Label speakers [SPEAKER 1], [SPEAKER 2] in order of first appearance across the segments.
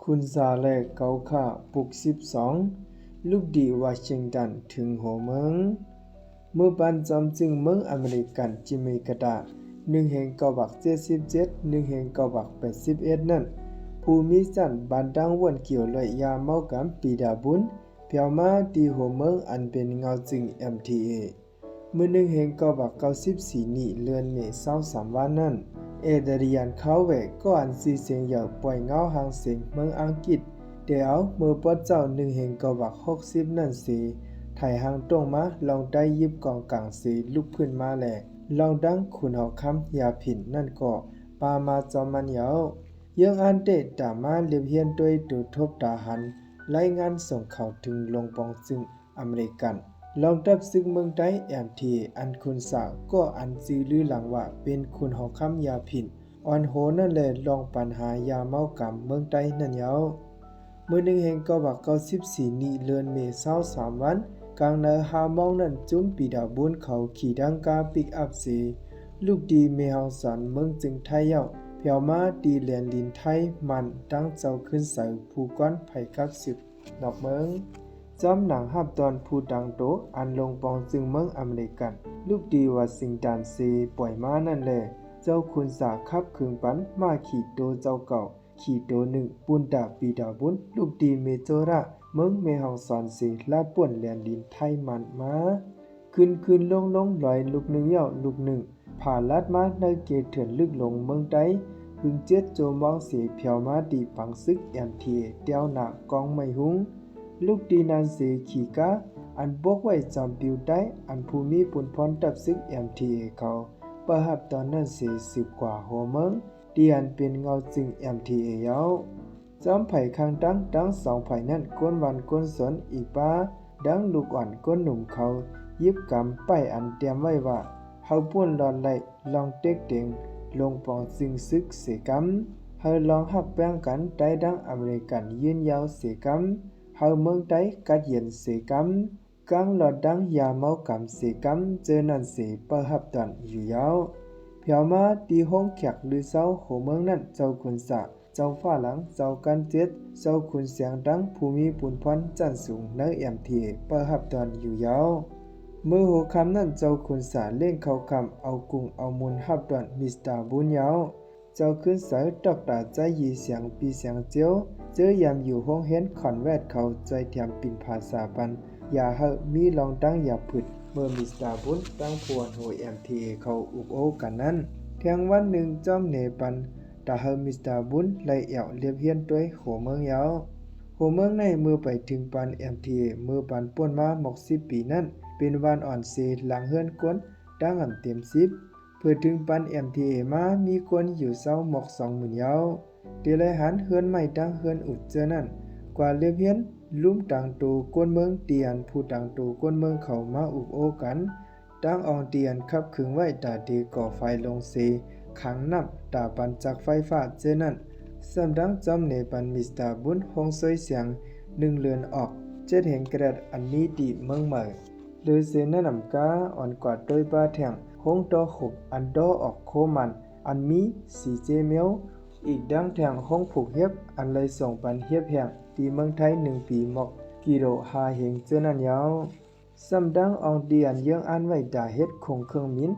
[SPEAKER 1] คุณซาและเกาค่าปุก12ลูกดีวอชิงตันถึงหัวเมืองเมื่อปันจอมจึงเมืองอเมริกันจิเมกตา1/977 1/981นั้นภูมิสันบันดังวนเกี่ยวเลยยาเมากำปีดาบุญเพียวมาตีหัวเมืองอันเป็นเงาจึง MTA เมื่อ1/994นี้เลือนเมษ23วันนั้นเอเดรียนเขาเวก็อันซีเสียงอย่างปล่อยเงาหางเสียงเมืองอังกฤษเดี๋ยวเมื่อปอดเจ้า1/960นั่นสิไทยหางตรงมาลองได้ยิบกองกลางสีลุกขึ้นมาแหลลองดังคุณเอาคำยาผินนั่นก็ปามาจอมันเหยายังอันเดตตามาเลียบเฮียนด้วยดูทบตาหันรายงานส่งข่าวถึงลงปองซึ่งอเมริกันลองดับซึ่งเมืองใดMTAอันคุณสาวก็อันซีลือหลังว่าเป็นคุณหอคำยาผินอ่อนโหนั่นแหละลองปัญหายาเมากำเมืองใดนั่นเหยาเมื่อ1/994นี้เลือนเมษายน23วันกลางเนหามองนั้นจุ้มปีดาบุญเขาขี่ดังกาปิกอัพสีลูกดีเมฮาสอนเมืองจึงไทยเย้าเพียวมาดีเลียนลินไทยมันตั้งเจ้าขึ้นใส่ผู้ก้อนไผ่กับสิบนอกเมืองจอมหนังหับตอนผู้ดังโตอันลงปองจึงเมืองอเมริกันลูกดีวอชิงตันซีปล่อยมานั่นแหละเจ้าคุณสาคับคืนปันมาขี่โตเจ้าเก่าขี่โตหนึ่งปุนดาปีดาบุญลูกดีเมโจระเมืองเมฮองซอนซีลาป่วนแลนดินไทยมันมาขึ้นลงลอยลูกหนึ่งเย้าลูกหนึ่งผ่าลัดมาในเกตเถื่อนลึกลงเมืองใดหึงเจ็ดโจมองเสียเพียวมาดีปังซึกMTAเตียวหนากองไม่หุงลูกดีนันเสียขี่กาอันบกไว้จอมปิวได้อันภูมิปุนพรตับซึกMTAเขาประหับตอนนั้นเสีย10กว่าหัวเมืองดีอันเป็นเงาจึงMTAเย้าจอมไผ่ข้างดังสองไผ่นั่นก้นวันก้นสนอีกป้าดังลูกอ่อนก้นหนุ่มเขายิบกำป้ายอันเตรียมไว้ว่าเฮาป่วนรอนไล่ลองเต็กเต็งลงปองซึ่งซึกเสกำเฮาลองหับแป้งกันได้ดังอเมริกันยืนยาวเสกำเฮาเมืองใดกัดเย็นเสกำกังหลอดดังยาเมากำเสกำเจอนั่นเสประหับตอนอยู่ยาวเพียวมาตีห้องแขกหรือเศร้าโหเมืองนั้นเจ้าคุณสะเจ้าฟ้าหลังเจ้ากันเจ็ดเจ้าคุณเสียงดังภูมิปุนพรจันสูงในMTAประหับตอนอยู่ยาวเมื่อหัวคำนั้นเจ้าคุณสาเล่งเข้าคำเอากุ้งเอามุนหับดอนมิสเตอร์บุญยาวเจ้าขึ้นสายตอกตาใจยีเสียงปีเสียงเจียวเจอยามอยู่ห้องเห็นขอนแวดเขาใจเทียมปินภาษาปันอย่าเฮมีลองตั้งอย่าผึดเมื่อมิสเตอร์บุญตั้งพวนโหMTAเขาอุกโอกันนั้นเที่ยงวันหนึ่งจอมเนปันตาเฮมิสเตอร์บุญไล่เอวเลียบเฮียนด้วยโหเมืองยาวโหเมืองในเมื่อไปถึงปันMTAเมื่อปันป่วนมาหมก10ปีนั้นเป็นวันอ่อนเสหลังเฮือนกวนดังอ่ำเต็ม10เพื่อถึงปันMTAมามีคนอยู่เศร้าหมก20,000ยาวเดลัยหันเฮือนใหม่ดังเฮือนอุดเจอนั่นกว่าเลียบเฮียนลุ่มต่างตูก้นเมืองเตียนผู้ต่างตูก้นเมืองเขามาอุกโอกันดังอองเตียนขับขึงไว้ตาดีก่อไฟลงเสขังนับตาปันจากไฟฟ้าเจนั่นสำดังจอมเนปันมิสเตอร์บุญห้องซอยเสียง1เลือนออกเจ็ดเห็นกระดาษอันนี้ดีเมืองใหม่หรือเสนนำกาอ่อนกว่าโดยบ้าแทงคงดอขุบอันดอออกโคมันอันมีสีเจเมียวอีกดังแทงห้องผูกเฮ็บอันเลยส่งปันเฮ็บแห่งตีเมืองไทย1ปีหมอกกิโลหาเฮงเจนั่นยาวสำดังอองเดียนยังอันไว้ดาเฮ็ดคงเครื่องมิน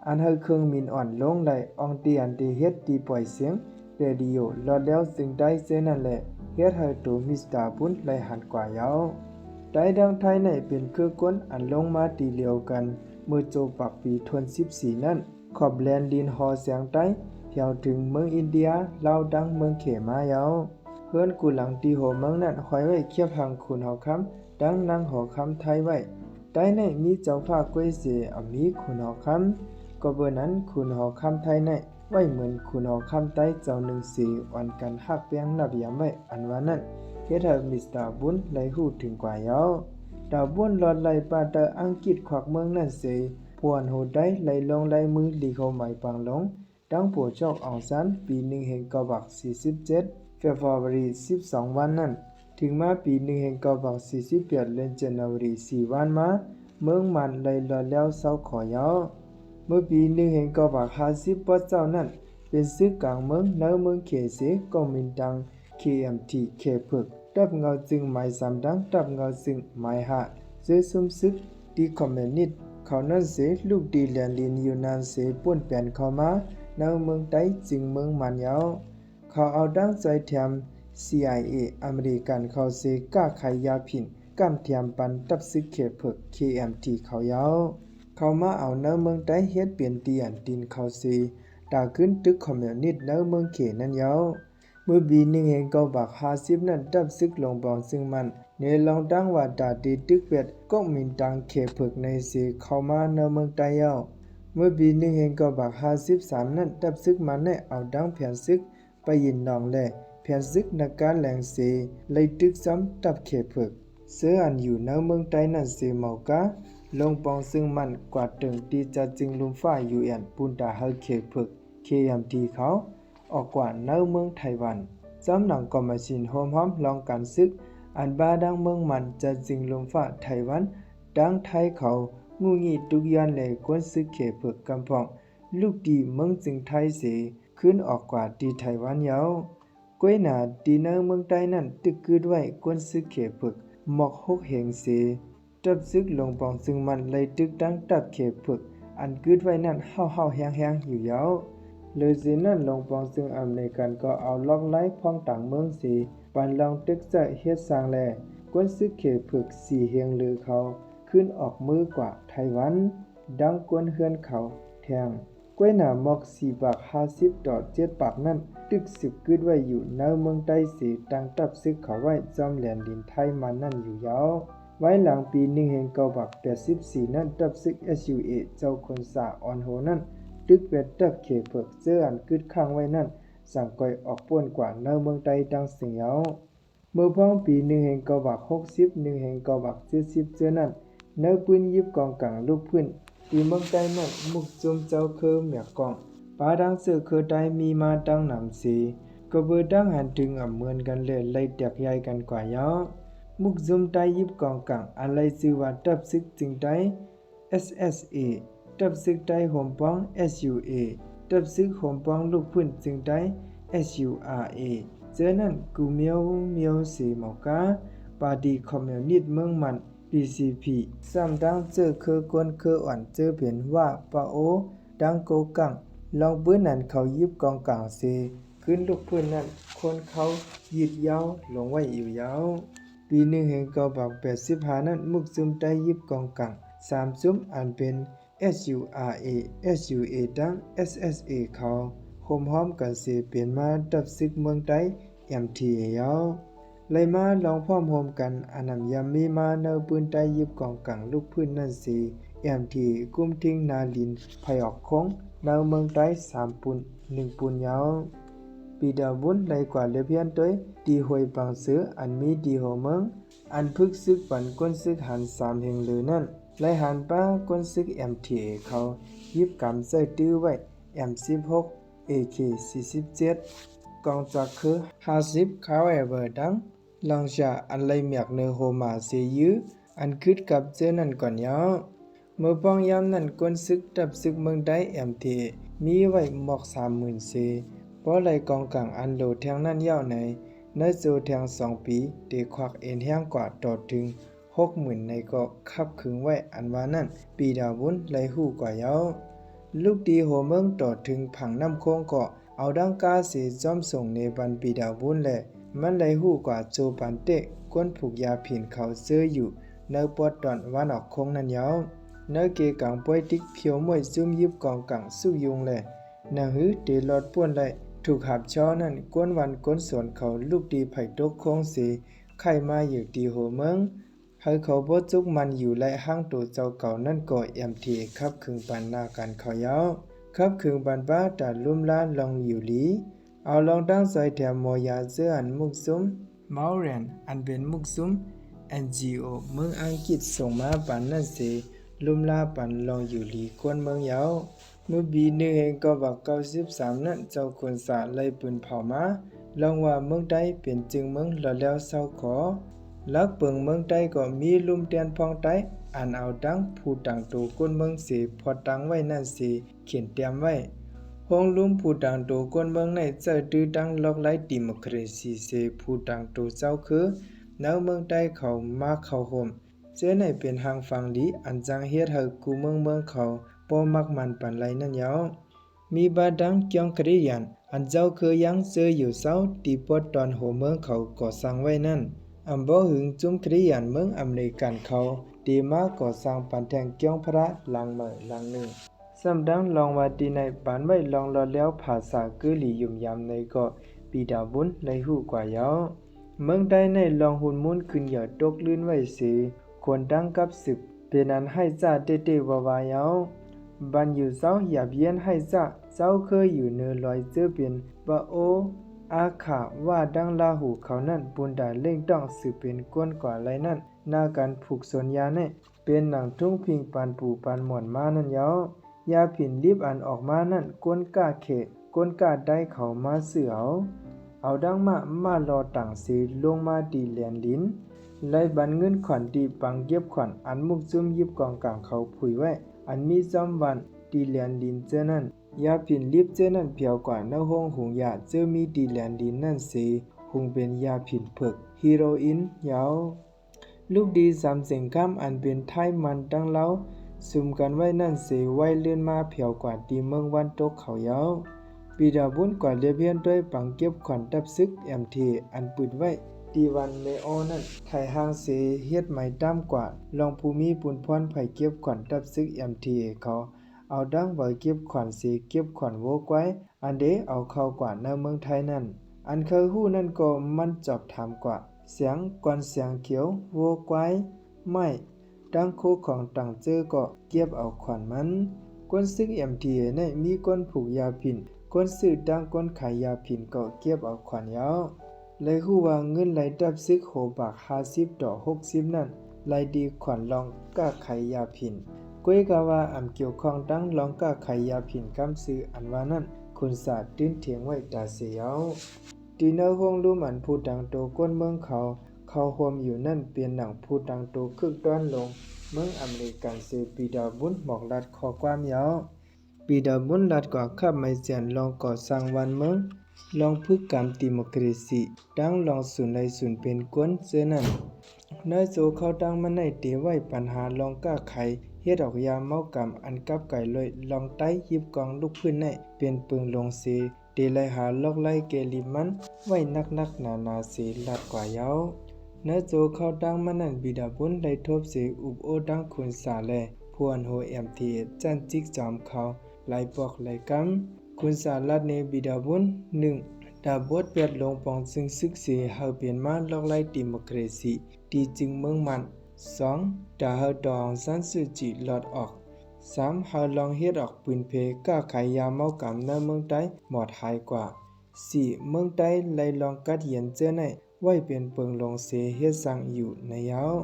[SPEAKER 1] อันเฮเครื่องมินอ่อนลงไหลอองเตียนดีเฮ็ดดีปล่อยเสียงเรดิโอลอดแล้วจึงได้เจนั่นแหละเฮ็ดให้ตัวมิสเตอร์บุญไหลหันกว่ายาวได้ดังไทยในเป็นคือก้นอันลงมาตีเลียวกันเมื่อโจปักปีทวน14นั้นขอบแลนดินหอเสียงใต้เที่ยวถึงเมืองอินเดียลาวดังเมืองเขมายาวเฮือนกูหลังตีโหเมืองนั้นคอยไว้เคียบหังคุณหอคำดังนางหอคำไทยไว้ใต้ในมีเจ้าฟ้ากวยเสมีคุณหอคำก็เบอร์นั้นคุณหอคำไทยในไว้เหมือนคุณหอคำใต้เจ้าหนึ่งสีอ่อนกันหักเปียงนับยามไว้อันว่านั้นเฮ็ดให้มิสเตอร์บุญไล่ฮู้ถึงกว่ายาวดาวบุญหลอดไหลปาเตออังกฤษขวักเมืองนั่นเสพวนโหได้ไหลลงไหลมือลีเข้าหมายปังลงดังผัวจอกอองซันปี1/947 February 12วันนั้นถึงมาปี1/948เดือน January 4วันมาเมืองมันไหลหลอดแล้วเศร้าขอยาวเมื่อปี1/950ปอเจ้านั้นเป็นซึกกลางเมืองในเมืองเขเสก็มินดัง KMT เคเพิกตับเงาจึงหมาย3ดังตับเงาจึงหมาย5เจอซุมซึกดีคอมมิวนิสต์เขานั้นเสลูกดีแลนลินอยู่นานเสป่วนเปลี่ยนเข้ามาในเมืองไต้จึงเมืองมันยาวเขาเอาดังใจแถม CIA อเมริกันเขาเสก้าไขยาผินกำเทียมปันตับซึกเคเพิก KMT เขายาวเขามาเอาในเมืองไต้เฮ็ดเปลี่ยนเตียนดินเขาเสตาขึ้นตึกคอมมิวนิสต์ในเมืองเขนั้นยาวเมื่อปี1950นั้นตับซึกลงปองซึ่งมันในลองตั้งว่าดาดีตึกเป็ดก็มินตังเคเพิกในเสเข้ามาในเมืองไต้ยาวเมื่อปี1953นั้นตับซึกมันได้เอาดังแผนซึกไปยินนองและแผนซึกนักการแหลงเสเลยตึกซ้ำตับเคเพิกเสืออันอยู่ในเมืองไต้นั้นเสเมากาลงปองซึ่งมันกว่าตึงตีจะจึงลุมฟ้า UN ปุนตาเฮเคเพิก KMT เขาออกกว่าในเมืองไต้หวันจำหนังกอมชินโฮมฮอมลองการซึกอันบาดังเมืองมันจะจึงลุมฟ้าไต้หวันดังไทยเขางูงีตุกยันเลยกวนซึกเคเพิกกำพองลูกดีเมืองจึงไทยเสขึ้นออกกว่าดีไต้หวันยาวก้วยหนาดีในเมืองไต้นั้นตึกกึดไว้กวนซึกเคเพิกหมอกฮกเหงเสตับซึกลงปองซึ่งมันเลยตึกดังตับเคเพิกอันกึดไว้นั้นเฮาๆแฮงๆอยู่ยาวเลยสินั้นลงปองซึ่งอเมริกันก็เอาล็อกไล่พ้องต่างเมืองสีปันลองตึกจะเฮ็ดสร้างแลกวนซึกเคเพิกสีเฮียงลือเขาขึ้นออกมือกว่าไต้หวันดังกวนเฮือนเขาแทงก้วยหนามอก4 บาท 50 ต่อ 7 บาทนั้นตึกสึกกึดไว้อยู่ในเมืองไต้สีตั้งตับซึกเขาไว้จอมแหลนดินไทยมานั่นอยู่ยาวไว้หลังปี1984นั้นตับซึก SUA เจ้าคนสาออนโหนั้นตึกเป็ดตับเคเพิกเสื้ออันกึดข้างไว้นั้นสั่งก่อยออกป่วนกว่าในเมืองไต้ดังเสียงยาวเมื่อพ้องปี1960 1970เจอนั้นในปืนยิบกองกลางลูกพื้นที่เมืองไต้นั้นมุกจุมเจ้าคือเมียกองปาดังเสือคือไต้มีมาตั้งนำสีก็เบอดังหันถึงเหมือนกันเลยไล่แตกใหญ่กันกว่ายาวมุกจุมไต้ยิบกองกลางอะไรชื่อว่าตับซึกจึงไต้ SSA ตับซึกไต้โฮมปอง SUA ตับซึกโฮมปองลูกพื้นจึงไต้ SURA เจอนั้นกูเมียวสีเมากาปาร์ตี้คอมมิวนิสต์เมืองมัน PCP ซ้ำดังเจอคือกวนคืออ่อนเจอเห็นว่าปาโอดังโกกังลองปื้นนั้นเขายิบกองกลางเสขึ้นลูกพื้นนั้นคนเขายืดยาวลงไว้อยู่ยาวปี1985นั้นมุกซุมไต้ยิบกองกลาง3ซุมอันเป็น SURA SUA ดัง SSA เขาโฮมฮ้อมกันเสเปลี่ยนมาตับซึกเมืองไต้ MTA ยาวเลยมาลองพร้อมโฮมกันอันนำยามมีมาเนอปืนไต้ยิบกองกลางลูกพื้นนั่นสิ MTA กุมทิ้งนาลินพยอกคงเนอเมืองไต้3ปุน1ปุนยาวปีดาบุญเลยกว่าเลเพียนต้วยดีหวยปังซื้ออันมีดีโหเมืองอันพึกซึกปันก้นซึกหัน3แห่งเลยนั่นเลยหันป้าก้นซึก MTA เขายิบกำใส่ตื้อไว้ M16 AK47 กองจากคือ50เขาดังลองชาอันไลเมียกเนโฮมาเซยือันคิดกับเจนั่นก่อนยาวเมื่อป้องยามนั้นกวนซึกตับซึกเมืองไต้ MTA มีไว้หมอก 30,000 เซเพราะไหลกองกลางอันโหลแทงนั้นยาวในโซแทง2 ปีเตควักเอ็นแห้งกว่าต่อถึง 60,000 ในก็คับขึงไว้อันว่านั้นปีดาวุ้นไหลหู้กว่ายาวลูกดีโหเมืองต่อถึงผังน้ำโค้งก็เอาดังกาเสจอมส่งในบันปีดาวุ้นแหละมันไหลหู้กว่าโจปันเตะก้นผูกยาผินเขาเสื้ออยู่ในปวดตอนวันออกคงนั้นยาวในเกกังป่วยติ๊กเพียวมวยซุ่มยิบกองกังสู้ยุงแหละนาหือเตลอดป่วนเลยถูกหับช้อนั้นก้นวันก้นสวนเขาลูกดีไผ่ตกโค้งเสไข่มาอยู่ดีโหเมืองให้เขาบ่จุกมันอยู่และห้างตัวเจ้าเก่านั่นก็ MTA ครับคึงปันนาการเขายาวครับคึงปันบ้าแต่ลุ่มล้าลองอยู่ลีเอาลองตั้งใจแถมมอยาเสื้ออันมุกซุมเมาแรนอันเป็นมุกซุม NGO เมืองอังกฤษส่งมาปันนั่นเสลุ่มลาปันลองอยู่ลีกวนเมืองยาวเมื่อปี1993นั้นเจ้าคนสาไล่ปืนเผามาลองว่าเมืองใดเป็นจึงเมืองแล้วเศร้าขอลักเปิงเมืองใต้ก็มีลุ่มเตียนพองใต้อันเอาดังผู้ต่างตูก้นเมืองสีพอตั้งไว้นั่นสีเขียนเตรียมไว้โ ฮงลุมผู้ต่างโตกวนเมืองในเจอตื้อดังลอกไล่ดิโมคราซีเซผู้ต่างโตเจ้าคือแนวเมืองใต้เขามาเข้าห่มเจ้าในเป็นหางฟังดีอันจังเฮ็ดให้กูเมืองเขาบ่มักมันปันไหลนั่นยาวมีบาดังเกียงคริยันอันเจ้าคือยังเจออยู่เศร้าตีปอดตอนโหเมืองเขาก่อสร้างไว้นั่นอำบ่หึงจุมคริยันเมืองอเมริกันเขาดีมาก่อสร้างปันแทงเกียงพระหลังเมือหลังหนึ่งสำดังลองว่าตีในปานไว้ลองรอแล้วภาษากือหลียุ่มยามในก็ปีดาบุญในหูกว่ายาวเมืองใดในลองหุ่นมุนขึ้นอย่าตกลื่นไว้สิควรดังกับศึกเป็นอันให้จ้าเต้ๆวายาวบันอยู่เจ้าอย่าเบียนให้จ้าเจ้าเคยอยู่เนื้อลอยเจอเป็นบะโออาขาว่าดังลาหูเขานั่นบุญดาเล่งต้องสืบเป็นก้นกว่าไรนั่นหน้าการผูกสนยาเนี่ยเป็นหนังทุ่งพิงปานปูปานหมอนมานั่นยาวยาผินรีบอันออกมานั่นก้นกล้าเขก้นกล้าได้เขามาเสือเอาดังมารอต่างสีลงมาดีแลนลิ้นไล่บันเงินขวัญดีปังเย็บขวัญอันมุกซุ่มยิบกองกลางเขาผุยไว้อันมีซ้ำวันดีแลนลิ้นเจนั่นยาผินรีบเจนั่นเพียวกว่าเนื้อห้องหงยาเจอมีดีแลนลิ้นนั่นสีหงเป็นยาผินเผือกฮีโรอีนยาวลูกดี3 สิ่งคำอันเป็นไทยมันตั้งเล้าซุ่มกันไว้นั่นเสไว้เลื่อนมาเพียวกว่าดีเมืองวันตกเขายาวปีดาบุญกว่าเลียเพียนด้วยปังเก็บขวัญตับซึกMTอันปืดไว้ดีวันเมออนั่นไทยห้างเสเฮ็ดไหมตามกว่าลองภูมิปุนพรไผเก็บขวัญตับซึกMTเขาเอาดังไว้เก็บขวัญเสเก็บขวัญโวกไว้อันเดเอาเข้ากว่าในเมืองไทยนั่นอันเคยฮู้นั่นก็มันจอบถามกว่าเสียงก่อนเสียงเขียวโวกไว้ไม่ดังโคของต่างเจอก็เก็บเอาขวัญมันก้นซึกMTในมีก้นผูกยาผินก้นซื้อดังก้นขายยาผินก็เก็บเอาขวัญยาวเลยฮู้ว่าเงินไหลดับซึกโหบาก50ต่อ60นั่นไหลดีขวัญลองก้าขายยาผินก้วยกะว่าเกี่ยวข้องดังลองก้าขายยาผินกำซื้ออันว่านั่นคุณศาสตร์ตื้นเถียงไว้ตาเสียวตีเนอร์ฮงรู้มันผู้ดังโตก้นเมืองเขาโฮมอยู่นั่นเปลี่ยนหนังผู้ดังโตคึกด้อนลงเมืองอเมริกันเซปีดาบุญหมอกลัดขอความยาวปีดาบุญลัดกว่าขับไม่เสียนลองก่อสร้างวันเมืองลองพึกกรรมดิโมคราซีดังลองศูนย์ในศูนย์เป็นกวนเจนั่นนายโซเขาดังมันในเตไว้ปัญหาลองก้าไขเฮ็ดออกยาเมากรรมอันกับไก่เลยลองไต้ยิบกองลูกพื้นในเป็นปึงลงเสเดไลหาลอกไล่เกลิมันไว้นักนาเสลัดกว่ายาวเนื้อโจเขาดังมันนั่นบิดาบุญได้ทบเสอุบโอดังคุณสาแลพวนโฮMTจันจิกจอมเขาไหลบอกไหลกำคุณสาลัดในบิดาบุญ1ดาบดเปียดลงปองซึ่งซึกเสเฮาเปลี่ยนมาลอกไล่ดิโมคราซีดีจึงเมืองมัน2ดาเฮาดองสันสุจิลอดออก3เฮาลองเฮ็ดออกปืนเพก้าขายยาเมากำในเมืองใต้หมอดหายกว่า4เมืองใต้ไล่ลองกัดเหียนเจอในไว้เป็นเปิงลงเสเฮ็ดสังอยู่ในยาว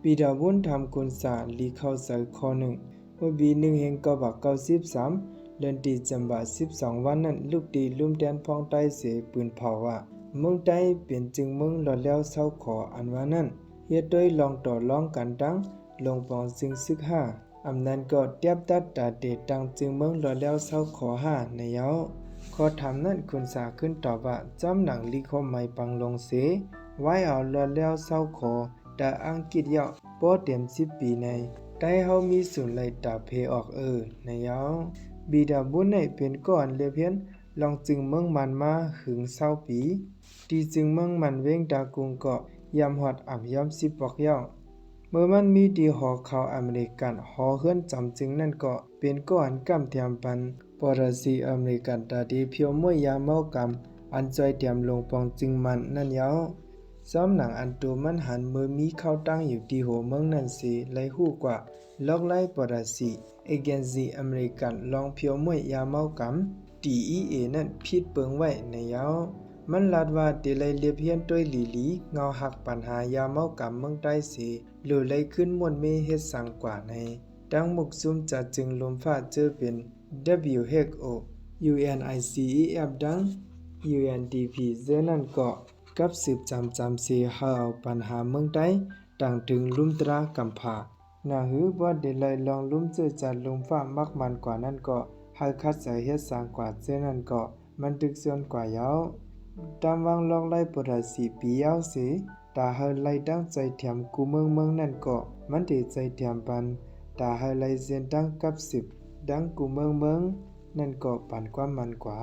[SPEAKER 1] ปีดาบุญทำกุนสาลีเข้าใส่ข้อ1ว่าบี1แห่ง93เดือนที่จำบา12วันนั้นลูกดีลุ่มแดนพองใต้เสปืนเผาว่าเมืองใต้เป็นจึงเมืองหลอดแล้วเศร้าขออันว่านั้นเฮ็ดด้วยลองต่อลองกันดังลงปองซึ่งซึก5อำนั้นก็เตียบตัดตาเดตังจึงเมืองหลอดแล้วเศร้าขอ5ในยาวขอถามนั้นคุณสาขึ้นตอบว่าจำหนังลีคอไม่ปังลงเสไว้เอาหลอดแล้วเศร้าขอแต่อังกฤษยาวป้อเต็ม10 ปีในได้เฮามีศูนย์ไล่ตาเพออกในยาวบิดาบุญในเป็นก่อนเลเพียนลองจึงเมืองมันมาหึง20 ปีที่จึงเมืองมันเว้งดากุงก็ยำฮอดยำ10บอกยาวเมื่อมันมีดีหอเขาอเมริกันหอเฮือนจำจึงนั่นก็เป็นก่อนกำเทียมปันปรสีอเมริกันตาดีเพียวมวยยาเมากำอันจอยเตรียมลงปองจึงมันนั่นยาวซ้อมหนังอันตัวมันหันมือมีเข้าตั้งอยู่ที่หัวเมืองนั่นสิไล่หู้กว่าล็อกไล่ปรสีเอเจนซี่อเมริกันลองเพียวมวยยาเมากำ DEA นั่นผิดเปิงไว้ในยาวมันลาดว่าเตไลเลียเพียนต้วยหลีเงาหักปัญหายาเมากำเมืองใต้สิหรือไล่ขึ้นมวลเมเฮ็ดสังกว่าในดังมุกซุ่มจะจึงลมฟ้าเจอเป็น WHO UNICEF ดัง UNDP เจอนั่นก็กับสืบจำสีเฮาปัญหาเมืองใต้ต่างถึงลุ่มตรากำผาน่าหือบ่ได้ไล่ลองลุ่มเจอจัดลมฟ้ามักมันกว่านั้นก็ เฮาคัดใส่เฮ็ดสร้างกว่าเจ้านั้นก็มันตึกส่วนกว่ายาวตามวางลอกไล่ปรสีปียาวสิตาเฮาไล่ตั้งใจเถียมกูเมืองนั่นก็มันติใจเถียมปันตาเฮาไล่เซียนตั้งกับ10ดังกูเมืองนั่นก็ปันความมันกว่า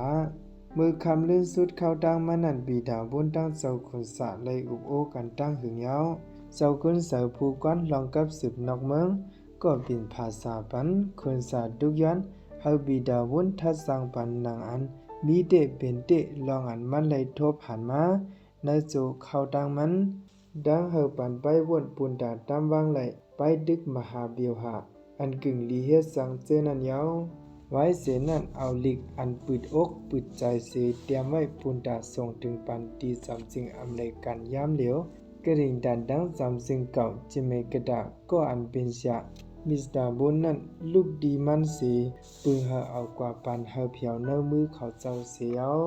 [SPEAKER 1] มือคำลื่นสุดเข้าดังมันนั่นบีดาบุญตั้งเจ้าคนสะไล่อุบโอกันตั้งหึงยาวเจ้าคนเสือผู้ก้อนลองกับ10นอกเมืองก็เป็นภาษาปันคนสาดุกยันเฮาบีดาบุญทัดสังปันนางอันมีเดเป็นเตลองอันมันไล่ทบหันมาในโจเข้าดังมันดังเฮาปันไปวนปุนดาตามวางไหลไปดึกมหาเบียวหาอันกึ่งลีเฮ็ดสังเจนั้นยาวไว้เสนั้นเอาลิกอันปืดอกปืดใจเสเตรียมไว้ปุนดาส่งถึงปันตีจำจึงอำนวยการยามเหลียวกระดิ่งดันดังจำจึงเก่าจิเมกระดาก็อันเป็นชะมิสเตอร์บุญนั้นลูกดีมันเสปึงเฮาเอากว่าปันเฮาเพียวเนื้อมือเขาเจ้าเสียว